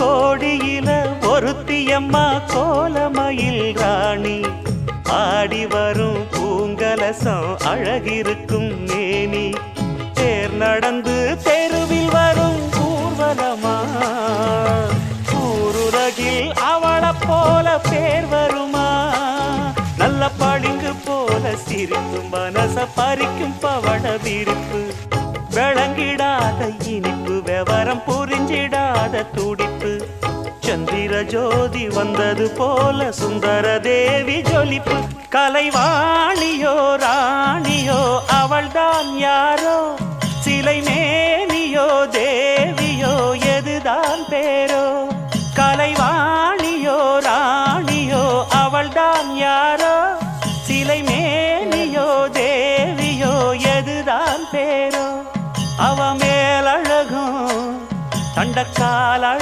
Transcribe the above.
கோடியில ஒருத்தியம்மா கோலமயில் ராணி ஆடி வரும் பூங்கலசம் அழகிருக்கும் மேனி தேர் நடந்து தெருவில் வரும் ஊர்வலமா ஊருலகில் அவளை போல பேர் வருமா நல்ல பளிங்கு போல சிரிக்கும் மனச பறிக்கும் பவள விரிப்பு விளங்கிடாத இனிப்பு விவரம் புரிஞ்சிடாத துடிப்பு சந்திர ஜோதி வந்தது போல சுந்தர தேவி ஜொலிப்பு கலைவாணியோ ராணியோ அவள்தான் யாரோ சிலை மேனியோ தேவியோ எதுதான் பேரோ கலைவாணியோ ராணியோ அவள்தான் யாரோ சிலை மேனியோ தேவியோ எதுதான் பேரோ அவ மேலழகும் தண்டக்கால் அழகும்